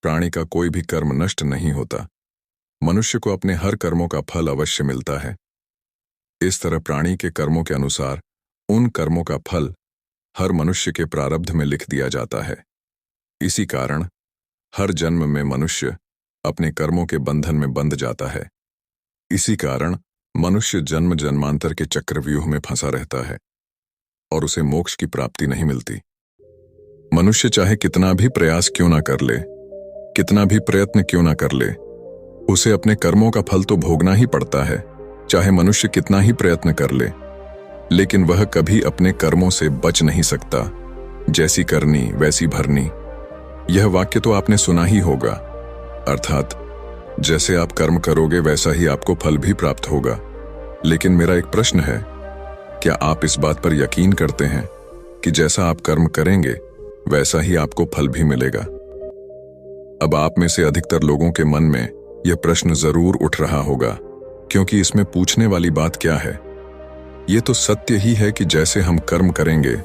प्राणी का कोई भी कर्म नष्ट नहीं होता। मनुष्य को अपने हर कर्मों का फल अवश्य मिलता है। इस तरह प्राणी के कर्मों के अनुसार उन कर्मों का फल हर मनुष्य के प्रारब्ध में लिख दिया जाता है। इसी कारण हर जन्म में मनुष्य अपने कर्मों के बंधन में बंध जाता है। इसी कारण मनुष्य जन्म जन्मांतर के चक्रव्यूह में फंसा रहता है और उसे मोक्ष की प्राप्ति नहीं मिलती। मनुष्य चाहे कितना भी प्रयास क्यों ना कर ले, कितना भी प्रयत्न क्यों ना कर ले, उसे अपने कर्मों का फल तो भोगना ही पड़ता है। चाहे मनुष्य कितना ही प्रयत्न कर ले, लेकिन वह कभी अपने कर्मों से बच नहीं सकता। जैसी करनी वैसी भरनी, यह वाक्य तो आपने सुना ही होगा। अर्थात जैसे आप कर्म करोगे वैसा ही आपको फल भी प्राप्त होगा। लेकिन मेरा एक प्रश्न है, क्या आप इस बात पर यकीन करते हैं कि जैसा आप कर्म करेंगे वैसा ही आपको फल भी मिलेगा? अब आप में से अधिकतर लोगों के मन में यह प्रश्न जरूर उठ रहा होगा, क्योंकि इसमें पूछने वाली बात क्या है? ये तो सत्य ही है कि जैसे हम कर्म करेंगे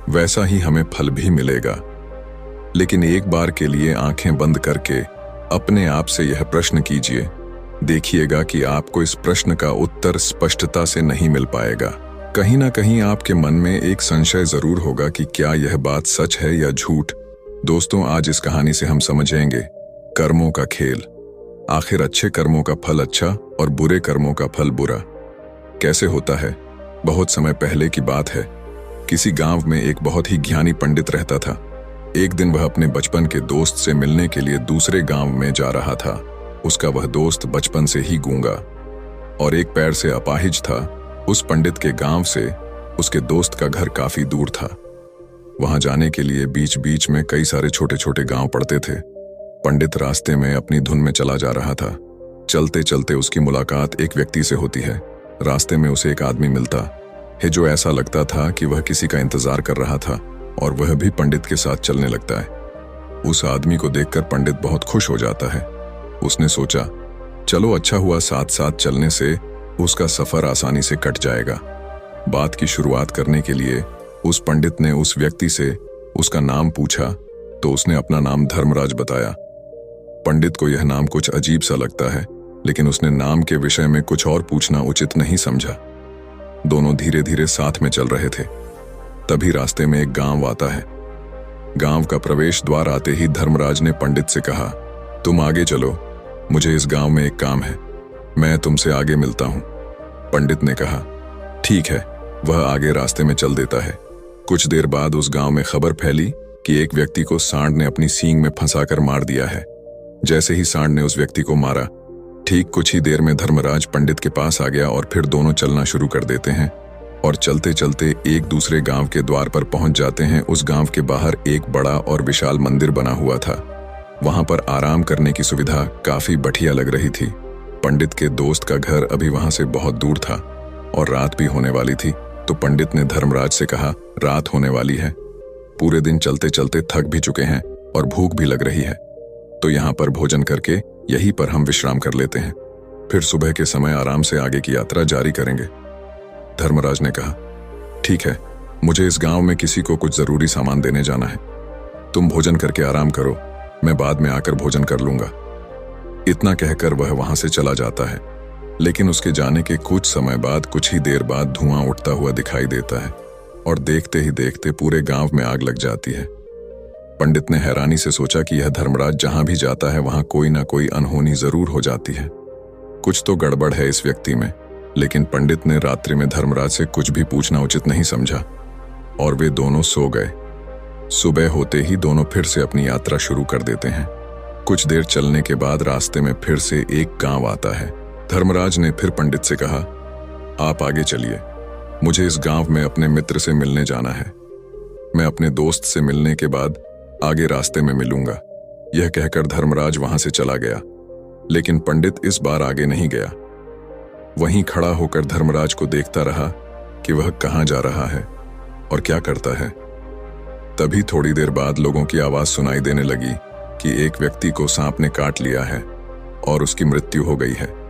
वैसा ही हमें फल भी मिलेगा। लेकिन एक बार के लिए आंखें बंद करके अपने आप से यह प्रश्न कीजिए, देखिएगा कि आपको इस प्रश्न का उत्तर स्पष्टता से नहीं मिल पाएगा। कहीं ना कहीं आपके मन में एक संशय जरूर होगा कि क्या यह बात सच है या झूठ। दोस्तों, आज इस कहानी से हम समझेंगे कर्मों का खेल। आखिर अच्छे कर्मों का फल अच्छा और बुरे कर्मों का फल बुरा कैसे होता है? बहुत समय पहले की बात है। किसी गांव में एक बहुत ही ज्ञानी पंडित रहता था। एक दिन वह अपने बचपन के दोस्त से मिलने के लिए दूसरे गांव में जा रहा था। उसका वह दोस्त बचपन से ही गूंगा और एक पैर से अपाहिज था। उस पंडित के गांव से उसके दोस्त का घर काफी दूर था। वहां जाने के लिए बीच बीच में कई सारे छोटे छोटे गांव पड़ते थे। पंडित रास्ते में अपनी धुन में चला जा रहा था। चलते चलते उसकी मुलाकात एक व्यक्ति से होती है। रास्ते में उसे एक आदमी मिलता है जो ऐसा लगता था कि वह किसी का इंतजार कर रहा था और वह भी पंडित के साथ चलने लगता है। उस आदमी को देखकर पंडित बहुत खुश हो जाता है। उसने सोचा, चलो अच्छा हुआ, साथ साथ चलने से उसका सफर आसानी से कट जाएगा। बात की शुरुआत करने के लिए उस पंडित ने उस व्यक्ति से उसका नाम पूछा तो उसने अपना नाम धर्मराज बताया। पंडित को यह नाम कुछ अजीब सा लगता है, लेकिन उसने नाम के विषय में कुछ और पूछना उचित नहीं समझा। दोनों धीरे धीरे साथ में चल रहे थे। तभी रास्ते में एक गांव आता है। गांव का प्रवेश द्वार आते ही धर्मराज ने पंडित से कहा, तुम आगे चलो, मुझे इस गांव में एक काम है, मैं तुमसे आगे मिलता हूं। पंडित ने कहा, ठीक है। वह आगे रास्ते में चल देता है। कुछ देर बाद उस गांव में खबर फैली कि एक व्यक्ति को सांड ने अपनी सींग में फंसाकर मार दिया है। जैसे ही सांड ने उस व्यक्ति को मारा, ठीक कुछ ही देर में धर्मराज पंडित के पास आ गया और फिर दोनों चलना शुरू कर देते हैं और चलते चलते एक दूसरे गांव के द्वार पर पहुंच जाते हैं। उस गांव के बाहर एक बड़ा और विशाल मंदिर बना हुआ था। वहां पर आराम करने की सुविधा काफी बढ़िया लग रही थी। पंडित के दोस्त का घर अभी वहां से बहुत दूर था और रात भी होने वाली थी। तो पंडित ने धर्मराज से कहा, रात होने वाली है, पूरे दिन चलते चलते थक भी चुके हैं और भूख भी लग रही है, तो यहाँ पर भोजन करके यहीं पर हम विश्राम कर लेते हैं, फिर सुबह के समय आराम से आगे की यात्रा जारी करेंगे। धर्मराज ने कहा, ठीक है, मुझे इस गांव में किसी को कुछ जरूरी सामान देने जाना है, तुम भोजन करके आराम करो, मैं बाद में आकर भोजन कर लूंगा। इतना कहकर वह वहां से चला जाता है। लेकिन उसके जाने के कुछ समय बाद, कुछ ही देर बाद धुआं उठता हुआ दिखाई देता है और देखते ही देखते पूरे गांव में आग लग जाती है। पंडित ने हैरानी से सोचा कि यह धर्मराज जहां भी जाता है वहां कोई ना कोई अनहोनी जरूर हो जाती है, कुछ तो गड़बड़ है इस व्यक्ति में। लेकिन पंडित ने रात्रि में धर्मराज से कुछ भी पूछना उचित नहीं समझा और वे दोनों सो गए। सुबह होते ही दोनों फिर से अपनी यात्रा शुरू कर देते हैं। कुछ देर चलने के बाद रास्ते में फिर से एक गांव आता है। धर्मराज ने फिर पंडित से कहा, आप आगे चलिए, मुझे इस गांव में अपने मित्र से मिलने जाना है, मैं अपने दोस्त से मिलने के बाद आगे रास्ते में मिलूंगा। यह कहकर धर्मराज वहां से चला गया। लेकिन पंडित इस बार आगे नहीं गया। वहीं खड़ा होकर धर्मराज को देखता रहा कि वह कहां जा रहा है और क्या करता है। तभी थोड़ी देर बाद लोगों की आवाज सुनाई देने लगी कि एक व्यक्ति को सांप ने काट लिया है और उसकी मृत्यु हो गई है।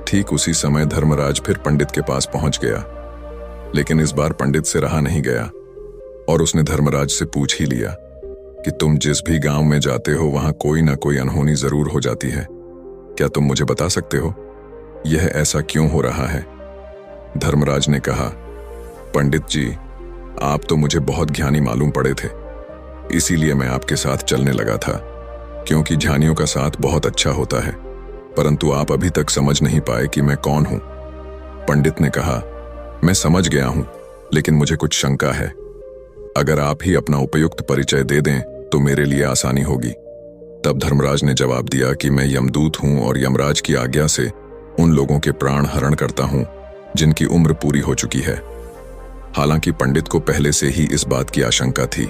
ठीक उसी समय धर्मराज फिर पंडित के पास पहुंच गया। लेकिन इस बार पंडित से रहा नहीं गया और उसने धर्मराज से पूछ ही लिया कि तुम जिस भी गांव में जाते हो वहां कोई ना कोई अनहोनी जरूर हो जाती है। क्या तुम मुझे बता सकते हो यह ऐसा क्यों हो रहा है? धर्मराज ने कहा, पंडित जी, आप तो मुझे बहुत ज्ञानी मालूम पड़े थे, इसीलिए मैं आपके साथ चलने लगा था, क्योंकि ज्ञानियों का साथ बहुत अच्छा होता है। परंतु आप अभी तक समझ नहीं पाए कि मैं कौन हूं। पंडित ने कहा, मैं समझ गया हूं, लेकिन मुझे कुछ शंका है। अगर आप ही अपना उपयुक्त परिचय दे दें तो मेरे लिए आसानी होगी। तब धर्मराज ने जवाब दिया कि मैं यमदूत हूं और यमराज की आज्ञा से उन लोगों के प्राण हरण करता हूं जिनकी उम्र पूरी हो चुकी है। हालांकि पंडित को पहले से ही इस बात की आशंका थी,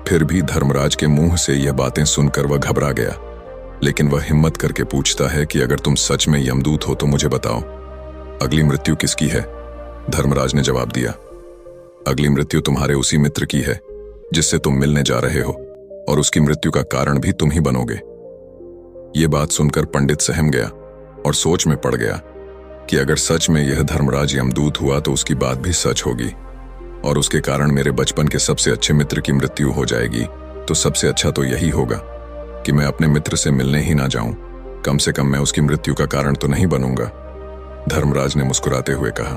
फिर भी धर्मराज के मुंह से यह बातें सुनकर वह घबरा गया। लेकिन वह हिम्मत करके पूछता है कि अगर तुम सच में यमदूत हो तो मुझे बताओ, अगली मृत्यु किसकी है? धर्मराज ने जवाब दिया, अगली मृत्यु तुम्हारे उसी मित्र की है जिससे तुम मिलने जा रहे हो, और उसकी मृत्यु का कारण भी तुम ही बनोगे। ये बात सुनकर पंडित सहम गया और सोच में पड़ गया कि अगर सच में यह धर्मराज यमदूत हुआ तो उसकी बात भी सच होगी, और उसके कारण मेरे बचपन के सबसे अच्छे मित्र की मृत्यु हो जाएगी। तो सबसे अच्छा तो यही होगा कि मैं अपने मित्र से मिलने ही ना जाऊं, कम से कम मैं उसकी मृत्यु का कारण तो नहीं बनूंगा। धर्मराज ने मुस्कुराते हुए कहा,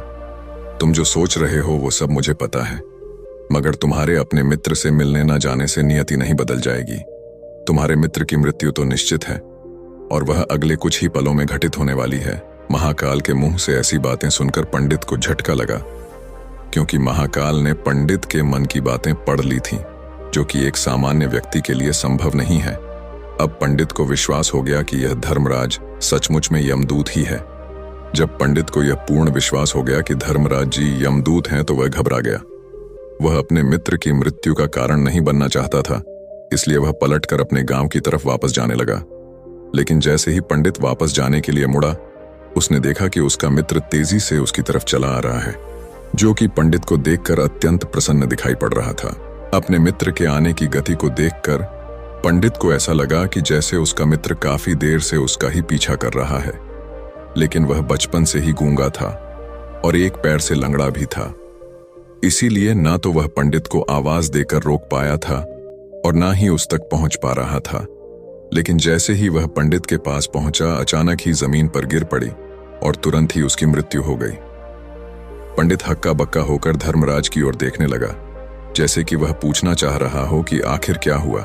तुम जो सोच रहे हो वो सब मुझे पता है, मगर तुम्हारे अपने मित्र से मिलने न जाने से नियति नहीं बदल जाएगी। तुम्हारे मित्र की मृत्यु तो निश्चित है, और वह अगले कुछ ही पलों में घटित होने वाली है। महाकाल के मुंह से ऐसी बातें सुनकर पंडित को झटका लगा, क्योंकि महाकाल ने पंडित के मन की बातें पढ़ ली थीं, जो कि एक सामान्य व्यक्ति के लिए संभव नहीं है। अब पंडित को विश्वास हो गया कि यह धर्मराज सचमुच में यमदूत ही है। जब पंडित को यह पूर्ण विश्वास हो गया कि धर्मराज जी यमदूत हैं तो वह घबरा गया। वह अपने मित्र की मृत्यु का कारण नहीं बनना चाहता था, इसलिए वह पलटकर अपने गांव की तरफ वापस जाने लगा। लेकिन जैसे ही पंडित वापस जाने के लिए मुड़ा, उसने देखा कि उसका मित्र तेजी से उसकी तरफ चला आ रहा है, जो कि पंडित को देखकर अत्यंत प्रसन्न दिखाई पड़ रहा था। अपने मित्र के आने की गति को देखकर पंडित को ऐसा लगा कि जैसे उसका मित्र काफी देर से उसका ही पीछा कर रहा है, लेकिन वह बचपन से ही गूंगा था और एक पैर से लंगड़ा भी था। इसीलिए ना तो वह पंडित को आवाज देकर रोक पाया था और ना ही उस तक पहुंच पा रहा था। लेकिन जैसे ही वह पंडित के पास पहुंचा, अचानक ही जमीन पर गिर पड़ी और तुरंत ही उसकी मृत्यु हो गई। पंडित हक्का बक्का होकर धर्मराज की ओर देखने लगा, जैसे कि वह पूछना चाह रहा हो कि आखिर क्या हुआ।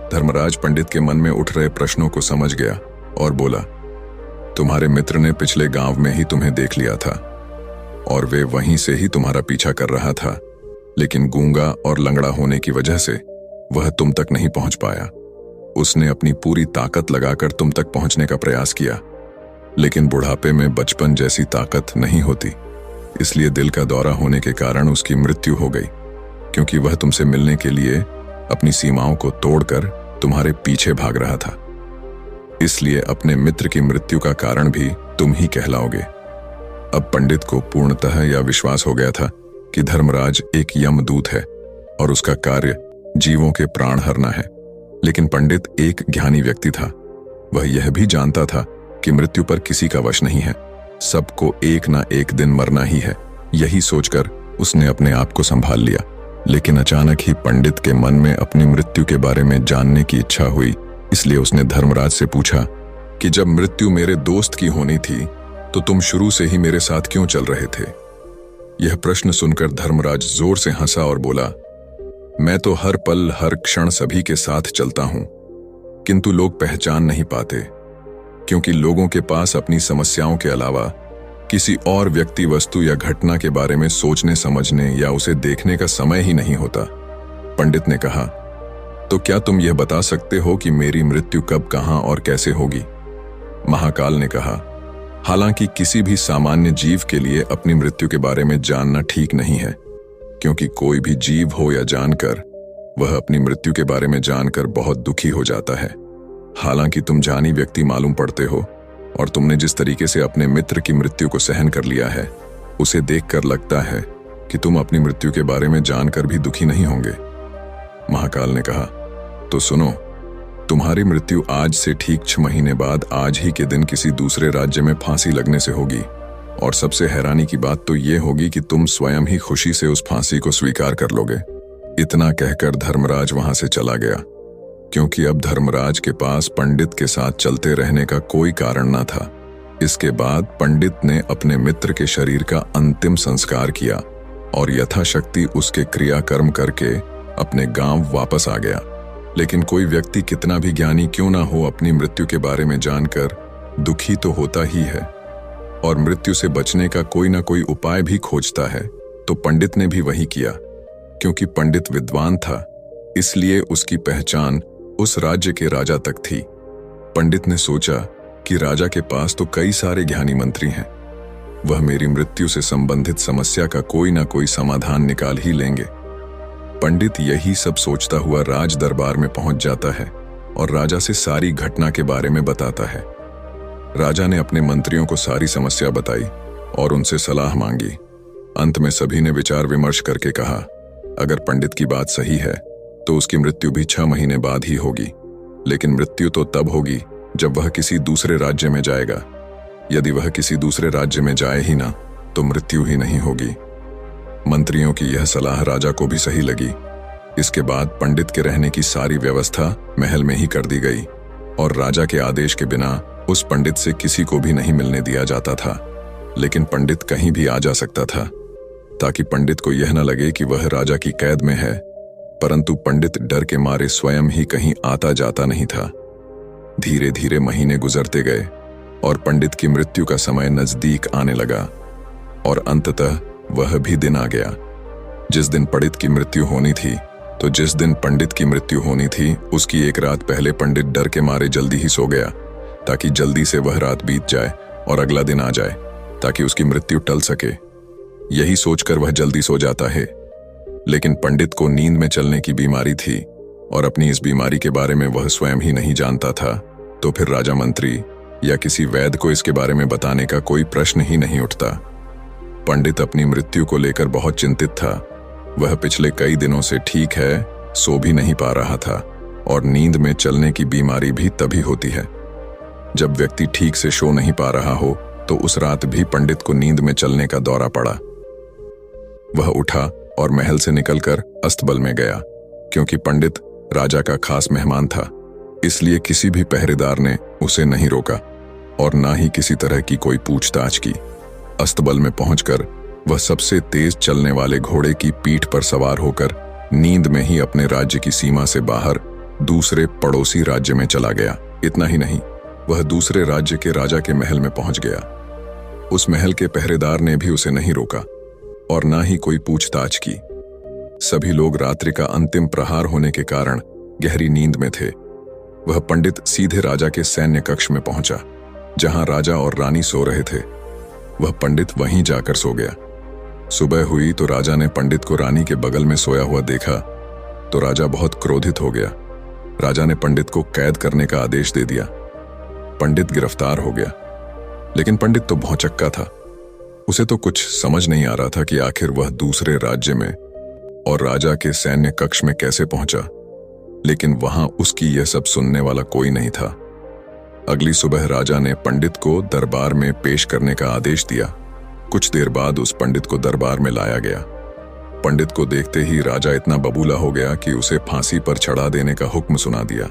धर्मराज पंडित के मन में उठ रहे प्रश्नों को समझ गया और बोला, तुम्हारे मित्र ने पिछले गांव में ही तुम्हें देख लिया था और वे वहीं से ही तुम्हारा पीछा कर रहा था, लेकिन गूंगा और लंगड़ा होने की वजह से वह तुम तक नहीं पहुंच पाया। उसने अपनी पूरी ताकत लगाकर तुम तक पहुंचने का प्रयास किया, लेकिन बुढ़ापे में बचपन जैसी ताकत नहीं होती, इसलिए दिल का दौरा होने के कारण उसकी मृत्यु हो गई, क्योंकि वह तुमसे मिलने के लिए अपनी सीमाओं को तोड़कर तुम्हारे पीछे भाग रहा था। इसलिए अपने मित्र की मृत्यु का कारण भी तुम ही कहलाओगे। अब पंडित को पूर्णतः यह विश्वास हो गया था कि धर्मराज एक यमदूत है और उसका कार्य जीवों के प्राण हरना है। लेकिन पंडित एक ज्ञानी व्यक्ति था, वह यह भी जानता था कि मृत्यु पर किसी का वश नहीं है, सबको एक ना एक दिन मरना ही है। यही सोचकर उसने अपने आप को संभाल लिया। लेकिन अचानक ही पंडित के मन में अपनी मृत्यु के बारे में जानने की इच्छा हुई, इसलिए उसने धर्मराज से पूछा कि जब मृत्यु मेरे दोस्त की होनी थी तो तुम शुरू से ही मेरे साथ क्यों चल रहे थे? यह प्रश्न सुनकर धर्मराज जोर से हंसा और बोला, मैं तो हर पल हर क्षण सभी के साथ चलता हूं, किंतु लोग पहचान नहीं पाते, क्योंकि लोगों के पास अपनी समस्याओं के अलावा किसी और व्यक्ति, वस्तु या घटना के बारे में सोचने समझने या उसे देखने का समय ही नहीं होता। पंडित ने कहा, तो क्या तुम यह बता सकते हो कि मेरी मृत्यु कब, कहां और कैसे होगी? महाकाल ने कहा, हालांकि किसी भी सामान्य जीव के लिए अपनी मृत्यु के बारे में जानना ठीक नहीं है, क्योंकि कोई भी जीव हो या जानकर, वह अपनी मृत्यु के बारे में जानकर बहुत दुखी हो जाता है। हालांकि तुम जानी व्यक्ति मालूम पड़ते हो और तुमने जिस तरीके से अपने मित्र की मृत्यु को सहन कर लिया है, उसे देखकर लगता है कि तुम अपनी मृत्यु के बारे में जानकर भी दुखी नहीं होंगे। महाकाल ने कहा, तो सुनो, तुम्हारी मृत्यु आज से ठीक 6 महीने बाद आज ही के दिन किसी दूसरे राज्य में फांसी लगने से होगी, और सबसे हैरानी की बात तो ये होगी कि तुम स्वयं ही खुशी से उस फांसी को स्वीकार कर लोगे। इतना कहकर धर्मराज वहां से चला गया, क्योंकि अब धर्मराज के पास पंडित के साथ चलते रहने का कोई कारण न था। इसके बाद पंडित ने अपने मित्र के शरीर का अंतिम संस्कार किया और यथाशक्ति उसके क्रियाकर्म करके अपने गांव वापस आ गया। लेकिन कोई व्यक्ति कितना भी ज्ञानी क्यों ना हो, अपनी मृत्यु के बारे में जानकर दुखी तो होता ही है और मृत्यु से बचने का कोई ना कोई उपाय भी खोजता है। तो पंडित ने भी वही किया। क्योंकि पंडित विद्वान था, इसलिए उसकी पहचान उस राज्य के राजा तक थी। पंडित ने सोचा कि राजा के पास तो कई सारे ज्ञानी मंत्री हैं, वह मेरी मृत्यु से संबंधित समस्या का कोई ना कोई समाधान निकाल ही लेंगे। पंडित यही सब सोचता हुआ राज दरबार में पहुंच जाता है और राजा से सारी घटना के बारे में बताता है। राजा ने अपने मंत्रियों को सारी समस्या बताई और उनसे सलाह मांगी। अंत में सभी ने विचार विमर्श करके कहा, अगर पंडित की बात सही है तो उसकी मृत्यु भी 6 महीने बाद ही होगी, लेकिन मृत्यु तो तब होगी जब वह किसी दूसरे राज्य में जाएगा। यदि वह किसी दूसरे राज्य में जाए ही ना तो मृत्यु ही नहीं होगी। मंत्रियों की यह सलाह राजा को भी सही लगी। इसके बाद पंडित के रहने की सारी व्यवस्था महल में ही कर दी गई और राजा के आदेश के बिना उस पंडित से किसी को भी नहीं मिलने दिया जाता था। लेकिन पंडित कहीं भी आ जा सकता था, ताकि पंडित को यह न लगे कि वह राजा की कैद में है। परंतु पंडित डर के मारे स्वयं ही कहीं आता जाता नहीं था। धीरे धीरे महीने गुजरते गए और पंडित की मृत्यु का समय नजदीक आने लगा और अंततः वह भी दिन आ गया जिस दिन पंडित की मृत्यु होनी थी। तो जिस दिन पंडित की मृत्यु होनी थी उसकी एक रात पहले पंडित डर के मारे जल्दी ही सो गया, ताकि जल्दी से वह रात बीत जाए और अगला दिन आ जाए, ताकि उसकी मृत्यु टल सके। यही सोचकर वह जल्दी सो जाता है। लेकिन पंडित को नींद में चलने की बीमारी थी और अपनी इस बीमारी के बारे में वह स्वयं ही नहीं जानता था। तो फिर राजा मंत्री या किसी वैद्य को इसके बारे में बताने का कोई प्रश्न ही नहीं उठता। पंडित अपनी मृत्यु को लेकर बहुत चिंतित था। वह पिछले कई दिनों से ठीक है, सो भी नहीं पा रहा था और नींद में चलने की बीमारी भी तभी होती है जब व्यक्ति ठीक से सो नहीं पा रहा हो। तो उस रात भी पंडित को नींद में चलने का दौरा पड़ा। वह उठा और महल से निकलकर अस्तबल में गया। क्योंकि पंडित राजा का खास मेहमान था, इसलिए किसी भी पहरेदार ने उसे नहीं रोका और ना ही किसी तरह की कोई पूछताछ की। अस्तबल में पहुंचकर वह सबसे तेज चलने वाले घोड़े की पीठ पर सवार होकर नींद में ही अपने राज्य की सीमा से बाहर दूसरे पड़ोसी राज्य में चला गया। इतना ही नहीं, वह दूसरे राज्य के राजा के महल में पहुंच गया। उस महल के पहरेदार ने भी उसे नहीं रोका और ना ही कोई पूछताछ की। सभी लोग रात्रि का अंतिम प्रहार होने के कारण गहरी नींद में थे। वह पंडित सीधे राजा के सैन्य कक्ष में पहुंचा, जहां राजा और रानी सो रहे थे। वह पंडित वहीं जाकर सो गया। सुबह हुई तो राजा ने पंडित को रानी के बगल में सोया हुआ देखा तो राजा बहुत क्रोधित हो गया। राजा ने पंडित को कैद करने का आदेश दे दिया। पंडित गिरफ्तार हो गया, लेकिन पंडित तो भौंचक्का था। उसे तो कुछ समझ नहीं आ रहा था कि आखिर वह दूसरे राज्य में और राजा के सैन्य कक्ष में कैसे पहुंचा। लेकिन वहां उसकी यह सब सुनने वाला कोई नहीं था। अगली सुबह राजा ने पंडित को दरबार में पेश करने का आदेश दिया। कुछ देर बाद उस पंडित को दरबार में लाया गया। पंडित को देखते ही राजा इतना बबूला हो गया कि उसे फांसी पर चढ़ा देने का हुक्म सुना दिया।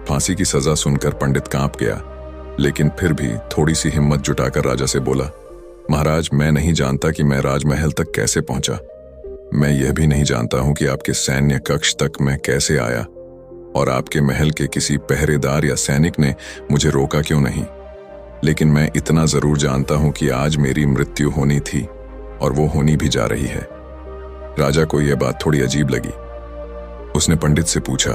फांसी की सजा सुनकर पंडित कांप गया, लेकिन फिर भी थोड़ी सी हिम्मत जुटाकर राजा से बोला, महाराज, मैं नहीं जानता कि मैं राजमहल तक कैसे पहुंचा। मैं यह भी नहीं जानता हूं कि आपके सैन्य कक्ष तक मैं कैसे आया और आपके महल के किसी पहरेदार या सैनिक ने मुझे रोका क्यों नहीं। लेकिन मैं इतना जरूर जानता हूं कि आज मेरी मृत्यु होनी थी और वो होनी भी जा रही है। राजा को यह बात थोड़ी अजीब लगी। उसने पंडित से पूछा,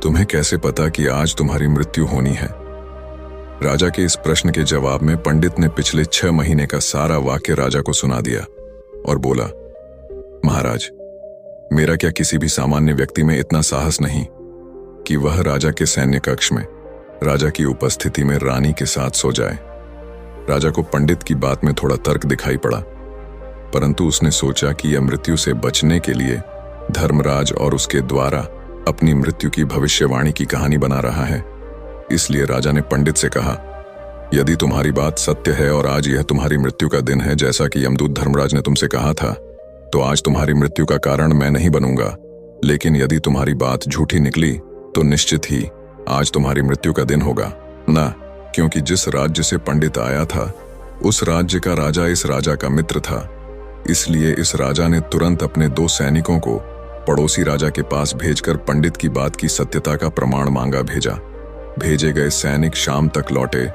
तुम्हें कैसे पता कि आज तुम्हारी मृत्यु होनी है? राजा के इस प्रश्न के जवाब में पंडित ने पिछले 6 महीने का सारा वाक्य राजा को सुना दिया और बोला, महाराज, मेरा क्या किसी भी सामान्य व्यक्ति में इतना साहस नहीं कि वह राजा के सैन्य कक्ष में राजा की उपस्थिति में रानी के साथ सो जाए। राजा को पंडित की बात में थोड़ा तर्क दिखाई पड़ा, परंतु उसने सोचा कि यह मृत्यु से बचने के लिए धर्मराज और उसके द्वारा अपनी मृत्यु की भविष्यवाणी की कहानी बना रहा है। इसलिए राजा ने पंडित से कहा, यदि तुम्हारी बात सत्य है और आज यह तुम्हारी मृत्यु का दिन है जैसा कि यमदूत धर्मराज ने तुमसे कहा था, तो आज तुम्हारी मृत्यु का कारण मैं नहीं बनूंगा, लेकिन यदि तुम्हारी बात झूठी निकली तो निश्चित ही आज तुम्हारी मृत्यु का दिन होगा ना, क्योंकि जिस राज्य से पंडित आया था उस राज्य का राजा इस राजा का मित्र था। इसलिए इस राजा ने तुरंत अपने 2 सैनिकों को पड़ोसी राजा के पास भेजकर पंडित की बात की सत्यता का प्रमाण मांगा भेजा। भेजे गए सैनिक शाम तक लौटे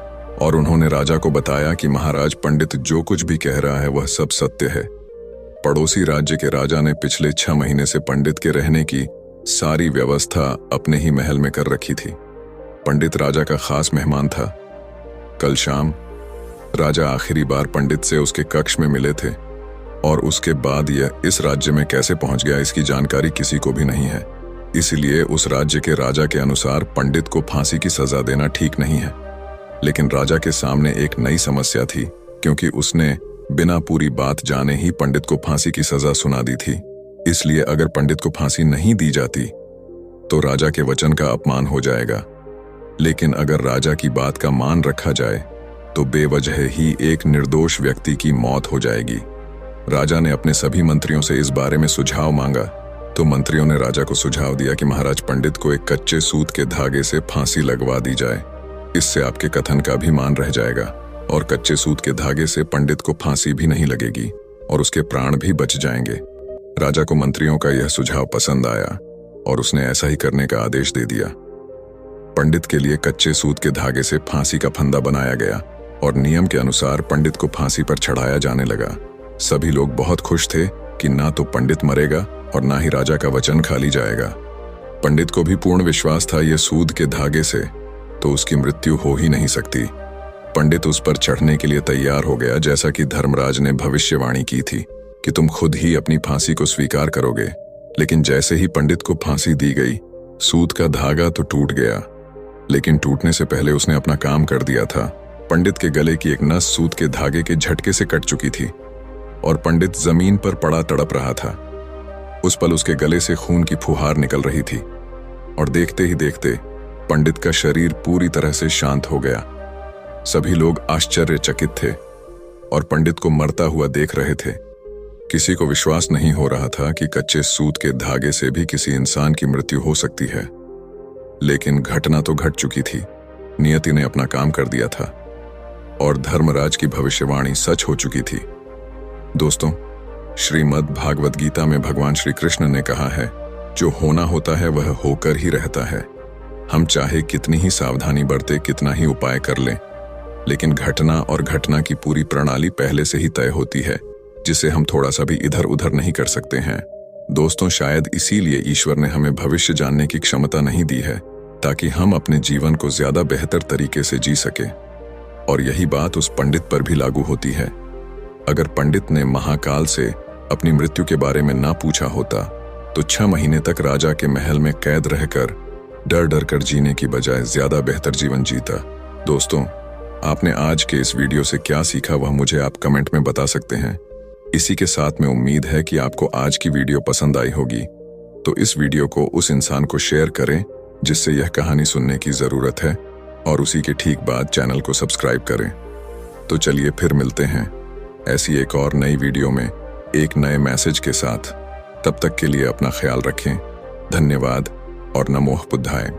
और उन्होंने राजा को बताया कि महाराज, पंडित जो कुछ भी कह रहा है वह सब सत्य है। पड़ोसी राज्य के राजा ने पिछले 6 महीने से पंडित के रहने की सारी व्यवस्था अपने ही महल में कर रखी थी। पंडित राजा का खास मेहमान था। कल शाम राजा आखिरी बार पंडित से उसके कक्ष में मिले थे और उसके बाद यह इस राज्य में कैसे पहुंच गया इसकी जानकारी किसी को भी नहीं है। इसलिए उस राज्य के राजा के अनुसार पंडित को फांसी की सजा देना ठीक नहीं है। लेकिन राजा के सामने एक नई समस्या थी, क्योंकि उसने बिना पूरी बात जाने ही पंडित को फांसी की सजा सुना दी थी। इसलिए अगर पंडित को फांसी नहीं दी जाती तो राजा के वचन का अपमान हो जाएगा, लेकिन अगर राजा की बात का मान रखा जाए तो बेवजह ही एक निर्दोष व्यक्ति की मौत हो जाएगी। राजा ने अपने सभी मंत्रियों से इस बारे में सुझाव मांगा तो मंत्रियों ने राजा को सुझाव दिया कि महाराज, पंडित को एक कच्चे सूत के धागे से फांसी लगवा दी जाए। इससे आपके कथन का भी मान रह जाएगा और कच्चे सूत के धागे से पंडित को फांसी भी नहीं लगेगी और उसके प्राण भी बच जाएंगे। राजा को मंत्रियों का यह सुझाव पसंद आया और उसने ऐसा ही करने का आदेश दे दिया। पंडित के लिए कच्चे सूत के धागे से फांसी का फंदा बनाया गया और नियम के अनुसार पंडित को फांसी पर चढ़ाया जाने लगा। सभी लोग बहुत खुश थे कि ना तो पंडित मरेगा और ना ही राजा का वचन खाली जाएगा। पंडित को भी पूर्ण विश्वास था ये सूद के धागे से तो उसकी मृत्यु हो ही नहीं सकती। पंडित उस पर चढ़ने के लिए तैयार हो गया, जैसा कि धर्मराज ने भविष्यवाणी की थी कि तुम खुद ही अपनी फांसी को स्वीकार करोगे। लेकिन जैसे ही पंडित को फांसी दी गई, सूद का धागा तो टूट गया, लेकिन टूटने से पहले उसने अपना काम कर दिया था। पंडित के गले की एक नस सूद के धागे के झटके से कट चुकी थी और पंडित जमीन पर पड़ा तड़प रहा था। उस पल उसके गले से खून की फुहार निकल रही थी और देखते ही देखते पंडित का शरीर पूरी तरह से शांत हो गया। सभी लोग आश्चर्यचकित थे और पंडित को मरता हुआ देख रहे थे। किसी को विश्वास नहीं हो रहा था कि कच्चे सूत के धागे से भी किसी इंसान की मृत्यु हो सकती है। लेकिन घटना तो घट चुकी थी। नियति ने अपना काम कर दिया था और धर्मराज की भविष्यवाणी सच हो चुकी थी। दोस्तों, श्रीमद् भागवत गीता में भगवान श्री कृष्ण ने कहा है, जो होना होता है वह होकर ही रहता है। हम चाहे कितनी ही सावधानी बरते, कितना ही उपाय कर लें, लेकिन घटना और घटना की पूरी प्रणाली पहले से ही तय होती है, जिसे हम थोड़ा सा भी इधर उधर नहीं कर सकते हैं। दोस्तों, शायद इसीलिए ईश्वर ने हमें भविष्य जानने की क्षमता नहीं दी है, ताकि हम अपने जीवन को ज्यादा बेहतर तरीके से जी सके। और यही बात उस पंडित पर भी लागू होती है। अगर पंडित ने महाकाल से अपनी मृत्यु के बारे में ना पूछा होता तो 6 महीने तक राजा के महल में कैद रहकर डर डर कर जीने की बजाय ज्यादा बेहतर जीवन जीता। दोस्तों, आपने आज के इस वीडियो से क्या सीखा वह मुझे आप कमेंट में बता सकते हैं। इसी के साथ में उम्मीद है कि आपको आज की वीडियो पसंद आई होगी, तो इस वीडियो को उस इंसान को शेयर करें जिससे यह कहानी सुनने की जरूरत है, और उसी के ठीक बाद चैनल को सब्सक्राइब करें। तो चलिए फिर मिलते हैं ऐसी एक और नई वीडियो में एक नए मैसेज के साथ। तब तक के लिए अपना ख्याल रखें। धन्यवाद और नमो बुद्धाय।